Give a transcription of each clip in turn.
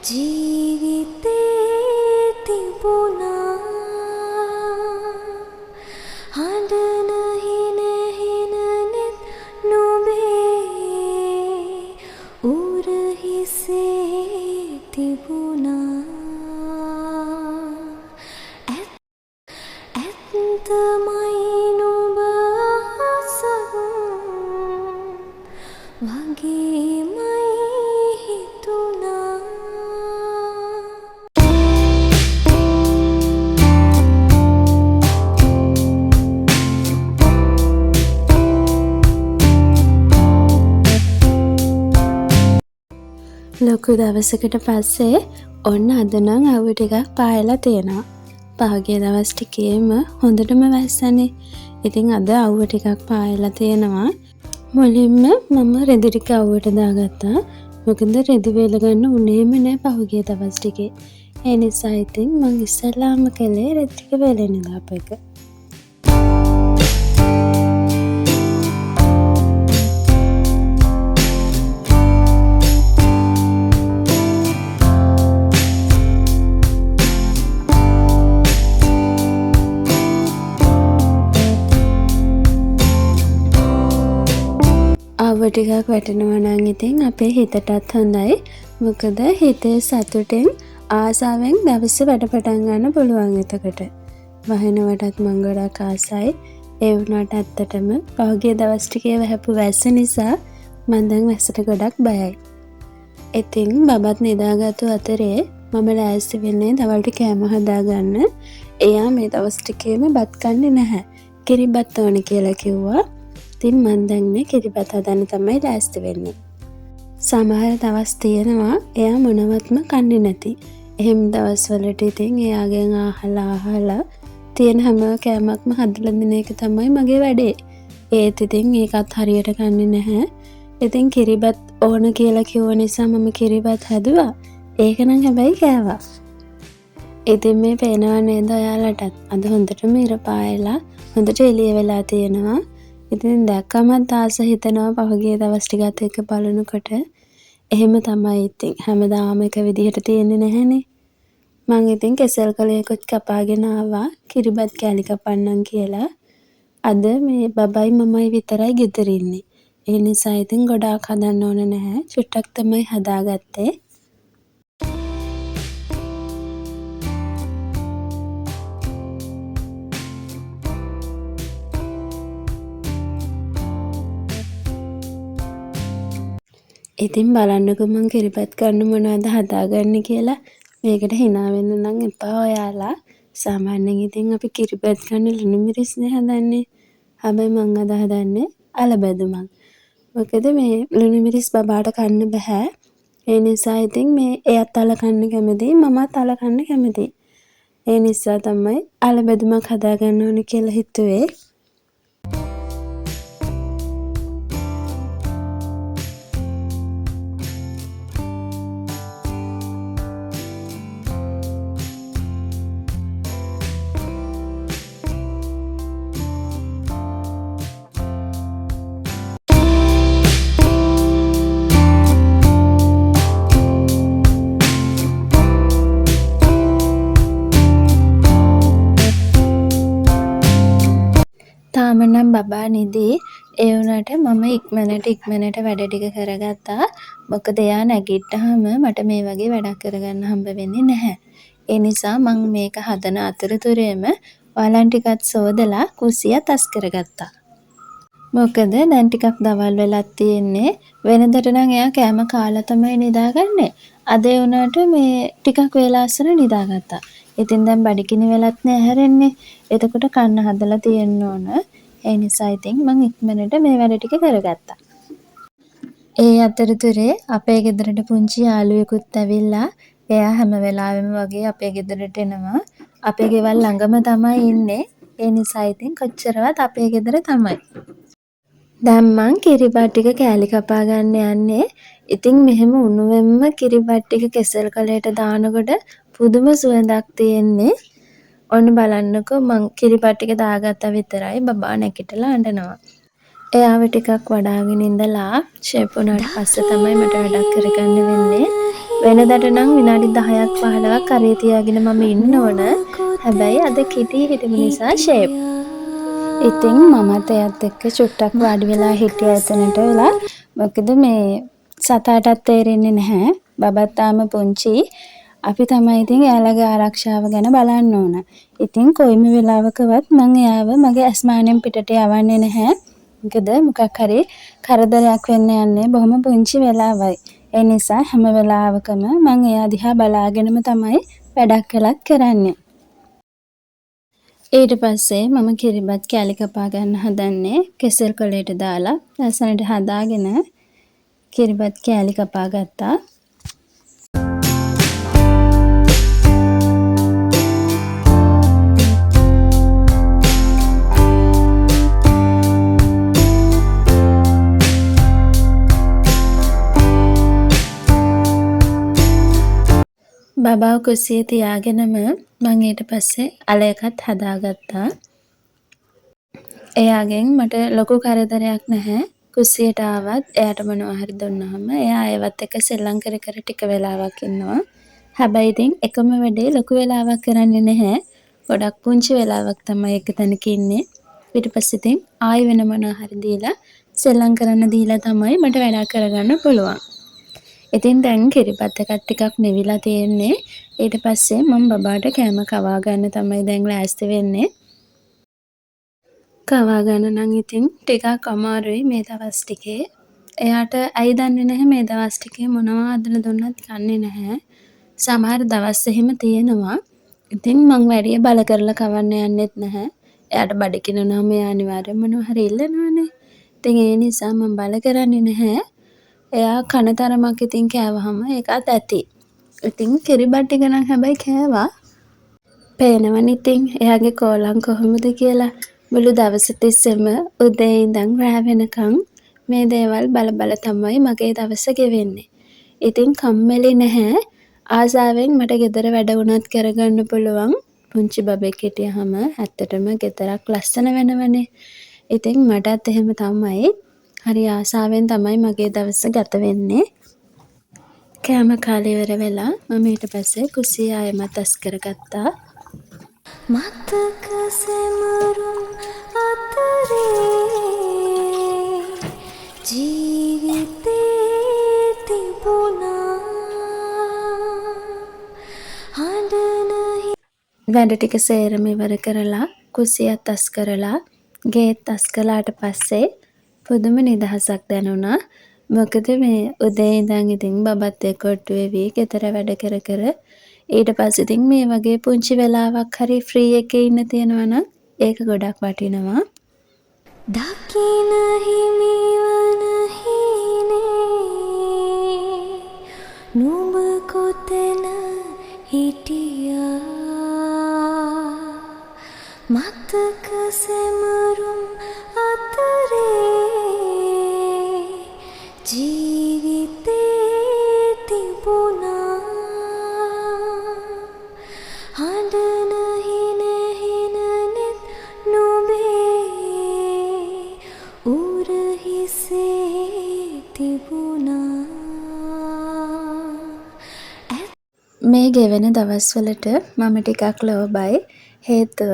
ජීවිතේ තිබුණා හඬන හින හිනනෙත් නොබේ උරහිසේ තිබුණා ඇත්තමයි නුඹ අහසක් වගේමයි හිතුණා ලොකු දවසකට පස්සේ ඔන්න අද නම් අවු ටිකක් පායලා තියෙනවා. පහුගිය දවස් ටිකේම හොඳටම වැස්සනේ. ඉතින් අද අවු ටිකක් පායලා තියෙනවා. මුලින්ම මම රෙදි ටික අවුවට දාගත්තා. මොකද රෙදි වේල ගන්න උනේම නෑ පහුගිය දවස් ටිකේ. ඒ නිසා ඉතින් මම ඉස්සෙල්ලාම කළේ රෙදි ටික වේලෙන්න දාපු එක. අවු ටිකක් වැටෙනවා නම් ඉතින් අපේ හිතටත් හොඳයි. මොකද හිතේ සතුටෙන් ආසාවෙන් දවස වැඩ පටන් ගන්න පුළුවන් එතකොට. වහිනවටත් මං ගොඩක් ආසයි. ඒ වුණාට ඇත්තටම පහුගිය දවස් ටිකේ වැහපු වැස්ස නිසා මං දැන් වැස්සට ගොඩක් බයයි. ඉතින් බබත් නිදාගත්තු අතරේ මම ලෑස්ති වෙන්නේ දවල්ට කෑම හදාගන්න. එයා මේ දවස් ටිකේම බත් කන්නේ නැහැ. කිරිබත් ඕන කියලා කිව්වා. ඉතින් මං දැන් මේ කිරිබත් හදන්න තමයි ලෑස්ති වෙන්නේ. සමහර දවස් තියෙනවා එයා මොනවත්ම කන්නේ නැති. එහෙම දවස්වලට ඉතින් එයාගෙන් අහලා තියෙන හැම කෑමක්ම හදලා දෙන එක තමයි මගේ වැඩේ. ඒත් ඉතින් ඒකත් හරියට කන්නේ නැහැ. ඉතින් කිරිබත් ඕන කියලා කිව්ව නිසා මම කිරිබත් හැදුවා. ඒක නම් හැබැයි කෑවා. ඉතින් මේ පේනවා නේද ඔයාලටත්? අද හොඳටම ඉර පායලා හොඳට එළිය වෙලා තියෙනවා. ඉතින් දැක්කමත් ආස හිතෙනවා පහුගිය දවස් ටිකත් එක්ක බලනකොට. එහෙම තමයි ඉතින් හැමදාම එක විදිහට තියෙන්නේ නැහැනේ. මං ඉතින් කෙසෙල් කලයකුත් කපාගෙන ආවා කිරිබත් කෑලි කපන්නම් කියලා. අද මේ බබයි මමයි විතරයි ගෙදර ඉන්නේ. ඒ නිසා ඉතින් ගොඩාක් හදන්න ඕන නැහැ. චුට්ටක් තමයි හදාගත්තේ. ඉතින් බලන්නකො මං කිරිබත් කරන්න මොනවද හදාගන්නේ කියලා. මේකට hina වෙන්න නම් එපා ඔයාලා. සාමාන්‍යයෙන් ඉතින් අපි කිරිබත් ගන්න ලුණු මිරිස්නේ හදන්නේ. හැබැයි මං අද හදන්නේ අල බැදුමක්. මොකද මේ ලුණු මිරිස් බබාට කන්න බෑ. ඒ නිසා ඉතින් මේ එයත් අල කන්න කැමතියි මමත් අල කන්න කැමතියි. ඒ නිසා තමයි අල බැදුමක් හදාගන්න ඕනේ කියලා හිතුවේ. තාම නම් බබා නිදි. ඒ වුණාට මම ඉක්මනට වැඩ ටික කරගත්තා. මොකද එයා නැගිට්ටාම මට මේ වගේ වැඩක් කරගන්න හම්බ වෙන්නේ නැහැ. ඒ නිසා මම මේක හදන අතරතුරේම වලන් ටිකත් සෝදලා කුස්සිය තස් කරගත්තා. මොකද දැන් ටිකක් දවල් වෙලක් තියෙන්නේ. වෙනදට නම් එයා කෑම කාලා තමයි නිදාගන්නේ. අද ඒ වුණාට මේ ටිකක් වෙලා අස්සන නිදාගත්තා. ඉතින් දැන් බඩගිනි වෙලත් නෑ හැරෙන්නේ. එතකොට කන්න හදලා තියෙන්න ඕන. ඒ නිසා ඉතින් මං ඉක්මනට මේ වැඩ ටික කරගත්තා. ඒ අතරතුරේ අපේ ගෙදරට පුංචි යාළුවෙකුත් ඇවිල්ලා එයා හැම වෙලාවෙම වගේ අපේ ගෙදරට එනවා. අපේ ගෙවල් ළඟම තමයි ඉන්නේ. ඒ නිසා ඉතින් කොච්චරවත් අපේ ගෙදර තමයි. දැන් මං කිරිබත් ටික කෑලි කපා ගන්න යන්නේ. ඉතින් මෙහෙම උණුවෙන්ම කිරිබත් ටික කෙසෙල් කලයට දානකොට පුදුම සුවඳක් තියෙන්නේ. ඔන්න බලන්නකෝ මං කිරිබත් ටික දාගත්තා විතරයි බබා නැගිටලා අඬනවා. එයාව ටිකක් වඩාගෙන ඉඳලා ෂේප් වුණාට පස්සේ තමයි මට වැඩක් කරගන්න වෙන්නේ. වෙනදට නම් විනාඩි 10ක් 15ක් කරේ තියාගෙන මම ඉන්න ඕන. හැබැයි අද කිටි හිටපු නිසා ෂේප්. ඉතින් මමත් එයත් එක්ක චුට්ටක් වාඩි වෙලා හිටියා එතනට වෙලා. මොකද මේ සතාටත් තේරෙන්නේ නැහැ. බබත් තාම පුංචි. අපි තමයි ඉතින් එයාලගේ ආරක්ෂාව ගැන බලන්න ඕන. ඉතින් කොයිම වෙලාවකවත් මම එයාව මගේ ඇස්මානෙන් පිටට යවන්නේ නැහැ. මොකද මොකක් හරි කරදරයක් වෙන්න යන්නේ බොහොම පුංචි වෙලාවයි. ඒ නිසා හැම වෙලාවකම මම එයා දිහා බලාගෙනම තමයි වැඩක් කළත් කරන්නේ. ඊට පස්සේ මම කිරිබත් කෑලි කපා ගන්න හදන්නේ කෙසෙල් කොලේට දාලා ලස්සනට හදාගෙන කිරිබත් කෑලි කපා ගත්තා. බබාව කුස්සියේ තියාගෙනම මම ඊට පස්සේ අල එකත් හදාගත්තා. එයාගෙන් මට ලොකු කරදරයක් නැහැ. කුස්සියට ආවත් එයාට මොනවා හරි දුන්නාම එයා ඒවත් එක්ක සෙල්ලම් කර කර ටික වෙලාවක් ඉන්නවා. හැබැයි ඉතින් එකම වැඩේ ලොකු වෙලාවක් කරන්නේ නැහැ. ගොඩක් පුංචි වෙලාවක් තමයි එක තැනක ඉන්නේ. ඊට පස්සේ ඉතින් ආයෙ වෙන මොනවා හරි දීලා සෙල්ලම් කරන්න දීලා තමයි මට වැඩක් කරගන්න පුළුවන්. ඉතින් දැන් කිරිබත් එකක් ටිකක් නිවිලා තියෙන්නේ. ඊට පස්සේ මම බබාට කෑම කවා ගන්න තමයි දැන් ලෑස්ති වෙන්නේ. කවා ගන්න නම් ඉතින් ටිකක් අමාරුයි මේ දවස් ටිකේ. එයාට ඇයි දන්නේ නැහැ මේ දවස් ටිකේ මොනවා අදලා දුන්නත් කන්නේ නැහැ. සමහර දවස් එහෙම තියෙනවා. ඉතින් මං වැඩිය බල කරලා කවන්න යන්නෙත් නැහැ. එයාට බඩගිනුනම එයා අනිවාර්යෙන්ම මොනවා හරි ඉල්ලනවනේ. ඉතින් ඒ නිසා මම බල කරන්නේ නැහැ. එයා කන තරමක් ඉතින් කෑවහම ඒකත් ඇති. ඉතින් කිරිබත් ටික නම් හැබැයි කෑවා. පේනවනේ ඉතින් එයාගේ කෝලම් කොහොමද කියලා. මුළු දවස තිස්සෙම උදේ ඉඳන් රෑ වෙනකන් මේ දේවල් බල බල තමයි මගේ දවස ගෙවෙන්නේ. ඉතින් කම්මැලි නැහැ. ආසාවෙන් මට ගෙදර වැඩ වුණත් කරගන්න පුළුවන්. පුංචි බබෙක් හිටියහම ඇත්තටම ගෙදරක් ලස්සන වෙනවනේ. ඉතින් මටත් එහෙම තමයි. හරි ආසාවෙන් තමයි මගේ දවස ගත වෙන්නේ. කෑම කාලේ ඉවර වෙලා මම ඊට පස්සේ කුස්සිය ආයෙමත් අස් කරගත්තා. මතක සෙමරුම් අතරේ ජීවිතේ තිබුණා හඬන වැඩ ටික සේරම ඉවර කරලා කුස්සියත් අස් කරලා ගේත් අස් කළාට පස්සේ පුදුම නිදහසක් දැනුණා. මොකද මේ උදේ ඉඳන් ඉතින් බබත් එක්ක ඔට්ටු වෙවි ගෙදර වැඩ කර කර ඊට පස්සේ ඉතින් මේ වගේ පුංචි වෙලාවක් හරි ෆ්‍රී එකේ ඉන්න තියෙනවා නම් ඒක ගොඩක් වටිනවා. දකින හිමිවන හීනේ නුඹ කොතැන හිටියා මතක සෙමරුම් අතරේ ජීවිතේ තිබුණා හඬන හින හිනනෙත් නුඹේ උරහිසේ තිබුණා. මේ ගෙවෙන දවස්වලට මම ටිකක් ලෝභයි. හේතුව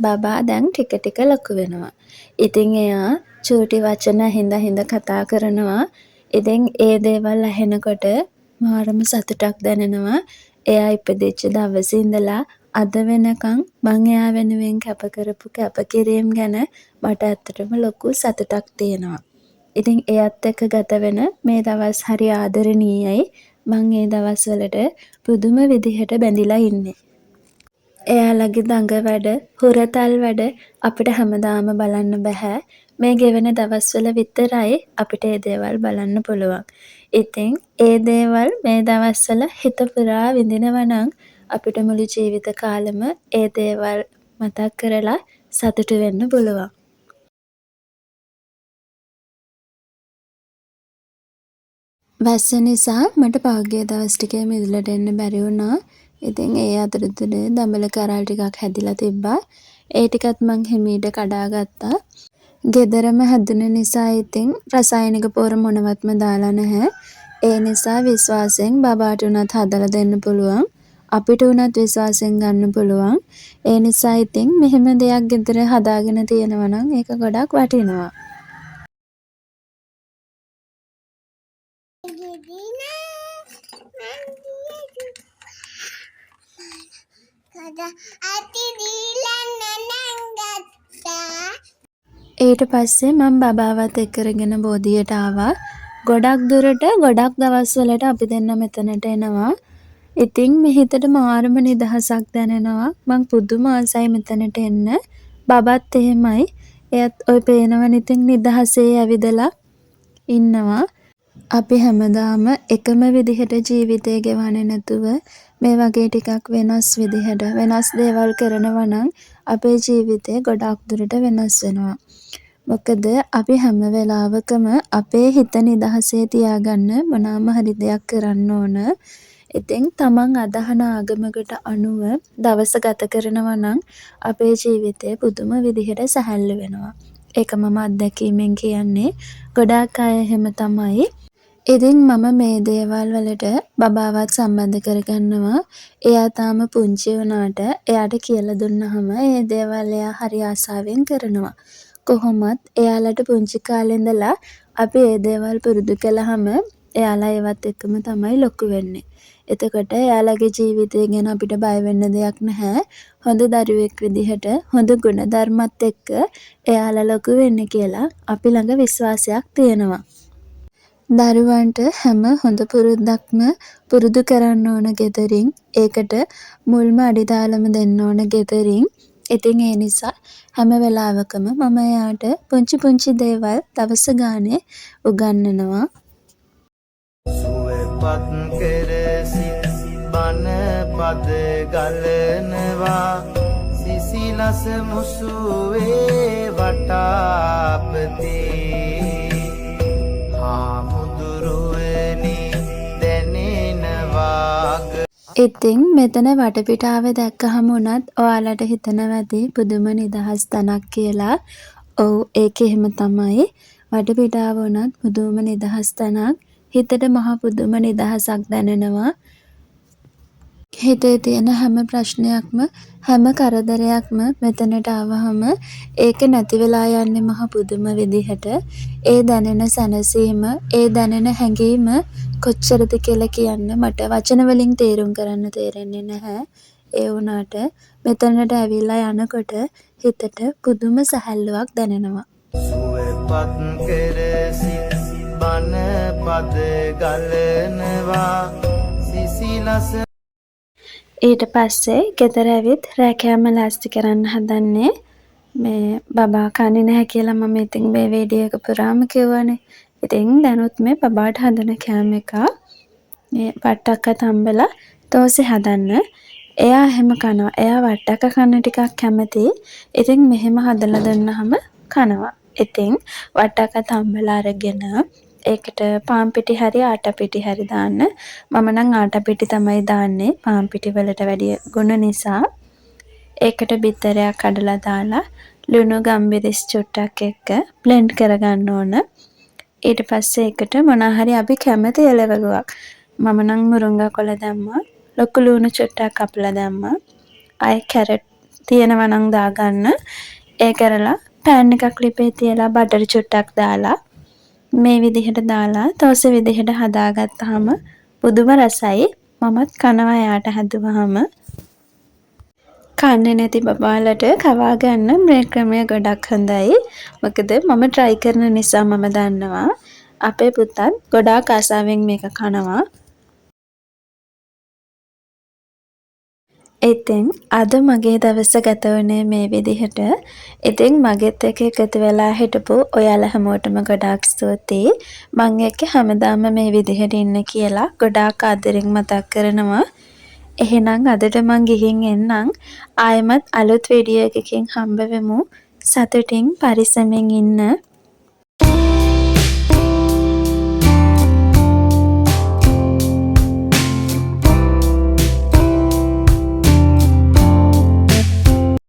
බබා දැන් ටික ටික ලොකු වෙනවා. ඉතින් එයා චූටි වචන හින්දා කතා කරනවා. ඉතින් ඒ දේවල් ඇහෙනකොට මාරම සතුටක් දැනෙනවා. එයා ඉපදිච්ච දවසේ ඉඳලා අද වෙනකන් මං එයා වෙනුවෙන් කැප කරපු කැපකිරීම ගැන මට ඇත්තටම ලොකු සතුටක් තියෙනවා. ඉතින් එයත් එක්ක ගත වෙන මේ දවස් හරි ආදරණීයයි. මං ඒ දවස්වලට පුදුම විදිහට බැඳිලා ඉන්නේ. එයාලගේ දඟ වැඩ, හුරතල් වැඩ අපිට හැමදාම බලන්න බෑ. මේ ගෙවෙන දවස්වල විතරයි අපිට ඒ දේවල් බලන්න පුළුවන්. ඉතින් ඒ දේවල් මේ දවස්වල හිත පුරා විඳිනවා නම් අපිට මුළු ජීවිත කාලෙම ඒ දේවල් මතක් කරලා සතුටු වෙන්න පුළුවන්. වැස්ස නිසා මට පහුගිය දවස් ටිකේ මිදුලට එන්න බැරි වුණා. ඉතින් ඒ අතරතුරේ දඹල කරල් ටිකක් හැදිලා තිබ්බා. ඒ ටිකත් මං හිමීට කඩාගත්තා. ගෙදරම හැදුන නිසා ඉතින් රසායනික පොර මොනවත්ම දාලා නැහැ. ඒ නිසා විශ්වාසයෙන් බබාට උනත් හදලා දෙන්න පුළුවන්. අපිට උනත් විශ්වාසයෙන් ගන්න පුළුවන්. ඒ නිසා ඉතින් මෙහෙම දෙයක් ගෙදර හදාගෙන තියෙනවා නම් ඒක ගොඩක් වටිනවා. ඊට පස්සේ මම බබාවත් එක්කරගෙන බෝධියට ආවා. ගොඩක් දුරට ගොඩක් දවස්වලට අපි දෙන්න මෙතනට එනවා. ඉතින් මේ හිතට මාරම නිදහසක් දැනෙනවා. මං පුදුම ආසයි මෙතනට එන්න. බබත් එහෙමයි. එයත් ඔය පේනවනේ ඉතින් නිදහසේ ඇවිදලා ඉන්නවා. අපි හැමදාම එකම විදිහට ජීවිතේ ගෙවන්නේ නැතුව මේ වගේ ටිකක් වෙනස් විදිහට වෙනස් දේවල් කරනවා නම් අපේ ජීවිතේ ගොඩක් දුරට වෙනස් වෙනවා. මොකද අපි හැම වෙලාවකම අපේ හිත නිදහසේ තියාගන්න මොනවාම හරි දෙයක් කරන්න ඕන. ඉතින් තමන් අදහන ආගමකට අනුව දවස ගත කරනවා නම් අපේ ජීවිතේ පුදුම විදිහට සැහැල්ලු වෙනවා. ඒක මම අත්දැකීමෙන් කියන්නේ. ගොඩාක් අය එහෙම තමයි. ඉතින් මම මේ දේවල් වලට බබාවත් සම්බන්ධ කරගන්නවා. එයා තාම පුංචි වුණාට එයාට කියලා දුන්නාම ඒ දේවල් එයා හරි ආසාවෙන් කරනවා. කොහොමත් එයාලට පුංචි කාලේ ඉඳලා අපි ඒ දේවල් පුරුදු කළාම එයාලා ඒවත් එක්කම තමයි ලොකු වෙන්නේ. එතකොට එයාලගේ ජීවිතය ගැන අපිට බය වෙන්න දෙයක් නැහැ. හොඳ දරුවෙක් විදිහට හොඳ ගුණධර්මත් එක්ක එයාලා ලොකු වෙන්නේ කියලා අපි ළඟ විශ්වාසයක් තියෙනවා. දරුවන්ට හැම හොඳ පුරුද්දක්ම පුරුදු කරන්න ඕන ගෙදරින්. ඒකට මුල්ම අඩිතාලම දෙන්න ඕන ගෙදරින්. ඉතින් ඒ නිසා හැම වෙලාවකම මම එයාට පුංචි පුංචි දේවල් දවස ගානේ උගන්වනවා. සුවපත් කර සිත් බණ පද ගලනවා සිසිලස මුසුවේ වටාපතේ හාමුදුරුවනි දැනෙනවා. ඉතින් මෙතන වටපිටාව දැක්කහම උනත් ඔයාලට හිතනවා ඇති පුදුම නිදහස් තැනක් කියලා. ඔව් ඒක එහෙම තමයි. වටපිටාව උනත් පුදුම නිදහස් තැනක්. හිතට මහා පුදුම නිදහසක් දැනෙනවා. හිතේ තියෙන හැම ප්‍රශ්නයක්ම හැම කරදරයක්ම මෙතනට ආවහම ඒක නැති වෙලා යන්නේ මහා පුදුම විදිහට. ඒ දැනෙන සැනසීම, ඒ දැනෙන හැඟීම කොච්චරද කියලා කියන්න මට වචන වලින් තේරුම් කරන්න තේරෙන්නේ නැහැ. ඒ වුණාට මෙතනට ඇවිල්ලා යනකොට හිතට පුදුම සැහැල්ලුවක් දැනෙනවා. සුවපත් කර සිත් බණ පද ගලනවා සිසිලස. ඊට පස්සේ ගෙදර ඇවිත් රෑ කෑම ලෑස්ති කරන්න හදන්නේ. මේ බබා කන්නේ නැහැ කියලා මම ඉතින් මේ වීඩියෝ එක පුරාම කිව්වනේ. ඉතින් දැනුත් මේ බබාට හදන කෑම එක මේ වට්ටක්ක තම්බලා තෝසෙ හදන්න. එයා එහෙම කනවා. එයා වට්ටක්ක කන්න ටිකක් කැමති. ඉතින් මෙහෙම හදලා දුන්නාම කනවා. ඉතින් වට්ටක්ක තම්බලා අරගෙන ඒකට පාන් පිටි හරි ආටා පිටි හරි දාන්න. මම නම් ආටා පිටි තමයි දාන්නේ පාන් පිටි වලට වැඩිය ගුණ නිසා. ඒකට බිත්තරයක් කඩලා දාලා ලුණු ගම්බිරිස් චුට්ටක් එක්ක බ්ලෙන්ඩ් කරගන්න ඕන. ඊට පස්සේ ඒකට මොනවා හරි අපි කැමති එළවලුවක්. මම නම් මුරුංගා කොළ දැම්මා. ලොකු ලුණු චුට්ටක් කපලා දැම්මා. ආයේ කැරට් තියෙනවා නම් දාගන්න. ඒ කරලා පෑන් එකක් ලිපේ තියලා බටර් චුට්ටක් දාලා මේ විදිහට දාලා තෝසෙ විදිහට හදාගත්තාම පුදුම රසයි. මමත් කනවා යාට හැදුවාම. කන්නේ නැති බබාලට කවා ගන්න මේ ක්‍රමය ගොඩක් හොඳයි. මොකද මම try කරන නිසා මම දන්නවා අපේ පුතත් ගොඩාක් ආසාවෙන් මේක කනවා. ඉතින් අද මගේ දවස ගත වුණේ මේ විදිහට. ඉතින් මගෙත් එක්ක එකතු වෙලා හිටපු ඔයාලා හැමෝටම ගොඩාක් ස්තුතියි. මං එක්ක හැමදාම මේ විදිහට ඉන්න කියලා ගොඩාක් ආදරෙන් මතක් කරනවා. එහෙනම් අදට මං ගිහින් එන්නම්. ආයෙමත් අලුත් වීඩියෝ එකකින් හම්බ වෙමු. සතුටින් පරිස්සමෙන් ඉන්න.